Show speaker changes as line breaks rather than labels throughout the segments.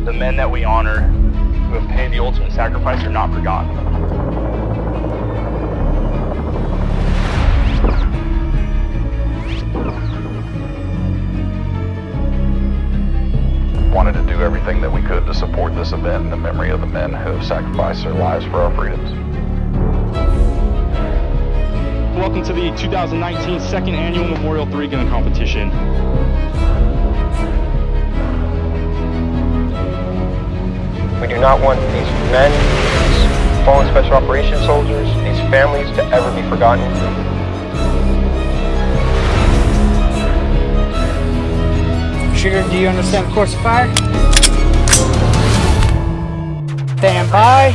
The men that we honor who have paid the ultimate sacrifice are not forgotten.
Wanted to do everything that we could to support this event in the memory of the men who have sacrificed their lives for our freedoms.
Welcome to the 2019 second annual Memorial 3-Gun Competition.
We do not want these men, these fallen special operations soldiers, these families to ever be forgotten.
Shooter, do you understand the course of fire? Stand by.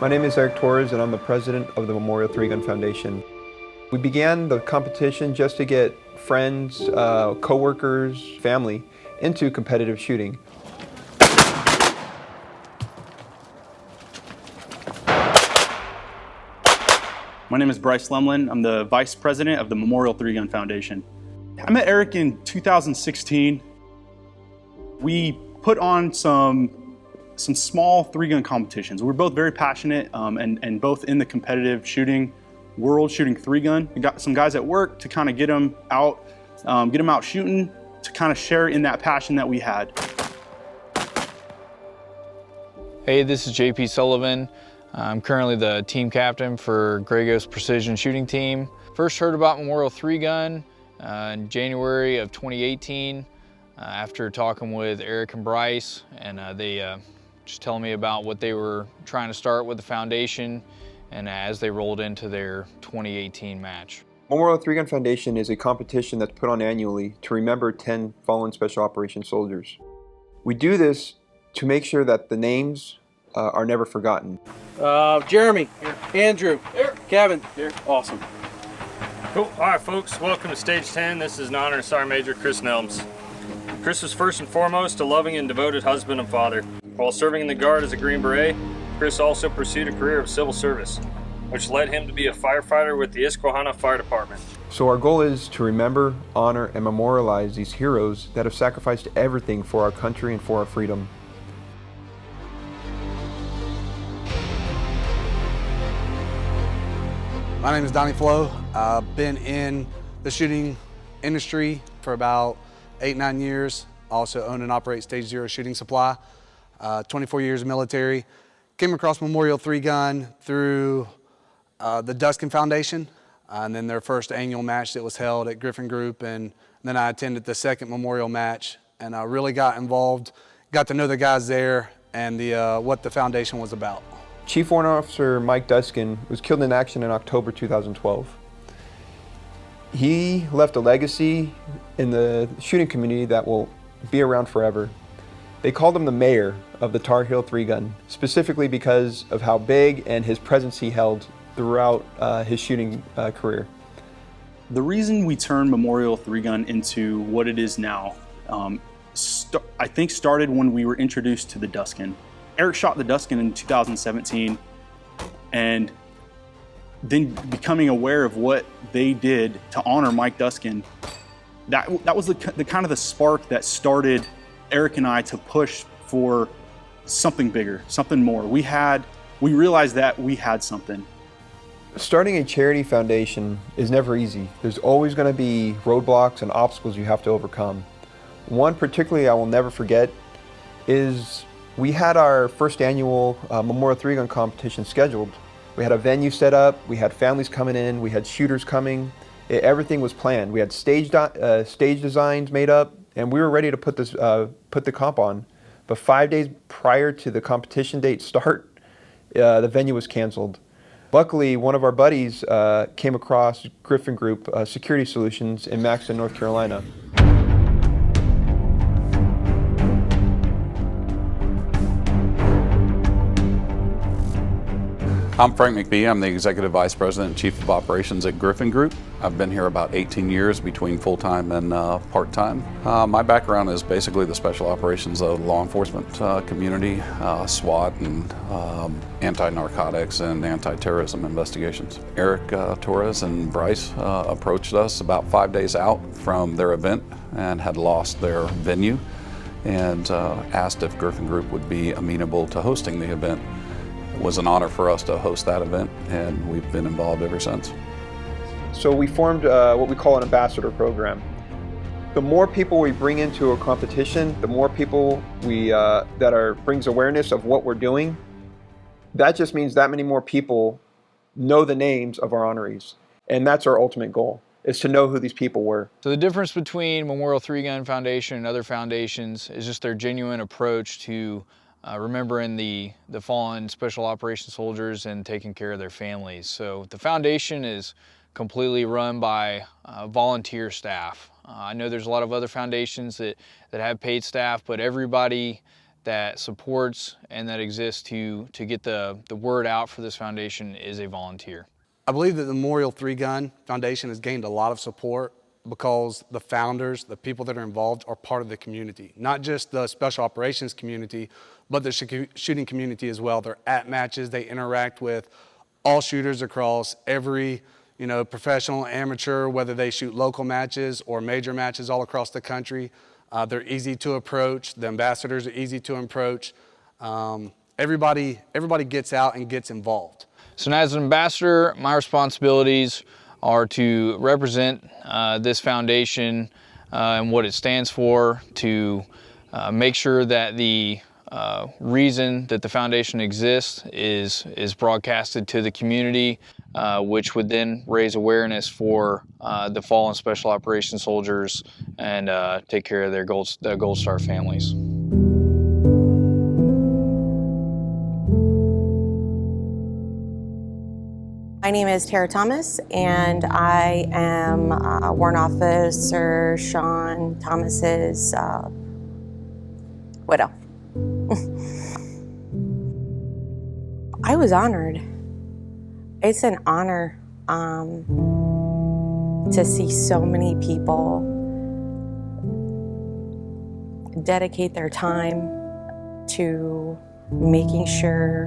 My name is Eric Torres and I'm the president of the Memorial 3-Gun Foundation. We began the competition just to get friends, co-workers, family into competitive shooting.
My name is Bryce Lemlin. I'm the vice president of the Memorial 3-Gun Foundation. I met Eric in 2016. We put on some small 3-gun competitions. We're both very passionate and both in the competitive shooting world, shooting 3-gun. We got some guys at work to kind of get them out shooting, to kind of share in that passion that we had.
Hey, this is JP Sullivan. I'm currently the team captain for Grego's Precision Shooting Team. First heard about Memorial 3-Gun in January of 2018 after talking with Eric and Bryce, and they just telling me about what they were trying to start with the foundation and as they rolled into their 2018 match.
Memorial 3-Gun Foundation is a competition that's put on annually to remember 10 fallen special operations soldiers. We do this to make sure that the names are never forgotten.
Jeremy, here. Andrew,
here.
Kevin,
here. Awesome.
Cool. All right, folks, welcome to Stage 10. This is an honor Sergeant Major Chris Nelms. Chris was first and foremost a loving and devoted husband and father. While serving in the Guard as a Green Beret, Chris also pursued a career of civil service, which led him to be a firefighter with the Isquahana Fire Department.
So our goal is to remember, honor, and memorialize these heroes that have sacrificed everything for our country and for our freedom.
My name is Donny Flo. I've been in the shooting industry for about 8-9 years. Also own and operate Stage 0 Shooting Supply. 24 years military. Came across Memorial 3-Gun through the Duskin Foundation, and then their first annual match that was held at Griffin Group, and then I attended the second memorial match, and I really got involved, got to know the guys there and what the foundation was about.
Chief Warrant Officer Mike Duskin was killed in action in October 2012. He left a legacy in the shooting community that will be around forever. They called him the mayor of the Tar Heel 3-Gun, specifically because of how big and his presence he held throughout his shooting career.
The reason we turned Memorial 3-Gun into what it is now, I think started when we were introduced to the Duskin. Eric shot the Duskin in 2017, and then becoming aware of what they did to honor Mike Duskin, that was the kind of the spark that started Eric and I to push for something bigger, something more. We realized that we had something.
Starting a charity foundation is never easy. There's always going to be roadblocks and obstacles you have to overcome. One particularly I will never forget is we had our first annual Memorial 3-gun competition scheduled. We had a venue set up, we had families coming in, we had shooters coming. Everything was planned. We had stage designs made up, and we were ready to put the comp on. But 5 days prior to the competition date start, the venue was canceled. Luckily, one of our buddies came across Griffin Group Security Solutions in Maxton, North Carolina.
I'm Frank McGee. I'm the Executive Vice President and Chief of Operations at Griffin Group. I've been here about 18 years between full-time and part-time. My background is basically the special operations of the law enforcement community, SWAT and anti-narcotics and anti-terrorism investigations. Eric Torres and Bryce approached us about 5 days out from their event and had lost their venue and asked if Griffin Group would be amenable to hosting the event. It was an honor for us to host that event, and we've been involved ever since.
So we formed what we call an ambassador program. The more people we bring into a competition, the more people brings awareness of what we're doing. That just means that many more people know the names of our honorees, and that's our ultimate goal, is to know who these people were.
So the difference between Memorial 3-Gun Foundation and other foundations is just their genuine approach to remembering the fallen special operations soldiers and taking care of their families. So the foundation is completely run by volunteer staff. I know there's a lot of other foundations that have paid staff, but everybody that supports and that exists to get the word out for this foundation is a volunteer.
I believe that the Memorial 3-Gun Foundation has gained a lot of support because the founders, the people that are involved, are part of the community. Not just the special operations community, but the shooting community as well. They're at matches, they interact with all shooters across every professional, amateur, whether they shoot local matches or major matches all across the country. They're easy to approach, the ambassadors are easy to approach. Everybody gets out and gets involved.
So as an ambassador, my responsibilities are to represent this foundation and what it stands for, to make sure that the reason that the foundation exists is broadcasted to the community, which would then raise awareness for the fallen special operations soldiers and take care of their Gold Star families.
My name is Tara Thomas, and I am Warrant Officer Sean Thomas's widow. I was honored. It's an honor to see so many people dedicate their time to making sure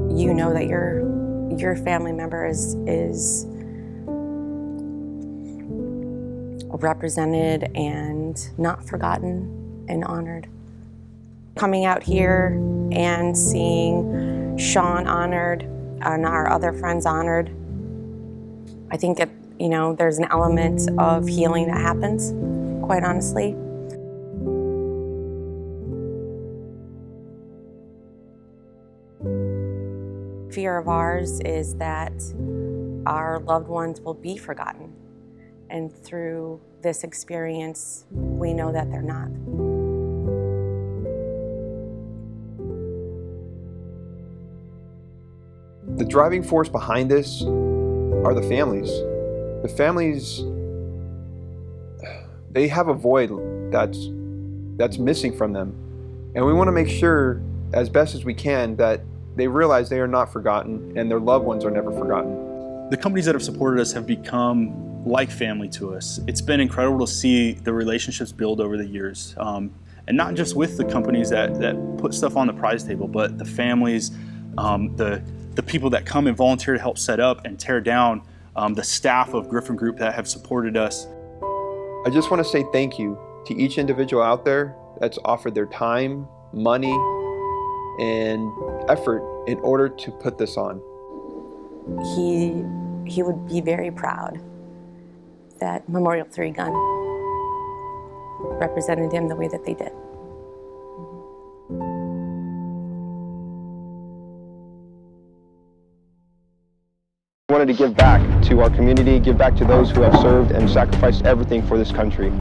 you know that your family member is represented and not forgotten and honored. Coming out here and seeing Sean honored and our other friends honored, I think that, there's an element of healing that happens, quite honestly. Fear of ours is that our loved ones will be forgotten. And through this experience, we know that they're not.
The driving force behind this are the families. The families, they have a void that's missing from them. And we want to make sure, as best as we can, that they realize they are not forgotten and their loved ones are never forgotten.
The companies that have supported us have become like family to us. It's been incredible to see the relationships build over the years. And not just with the companies that put stuff on the prize table, but the families, the people that come and volunteer to help set up and tear down, the staff of Griffin Group that have supported us.
I just want to say thank you to each individual out there that's offered their time, money, and effort in order to put this on.
He would be very proud that Memorial 3-Gun represented him the way that they did.
I wanted to give back to our community, give back to those who have served and sacrificed everything for this country.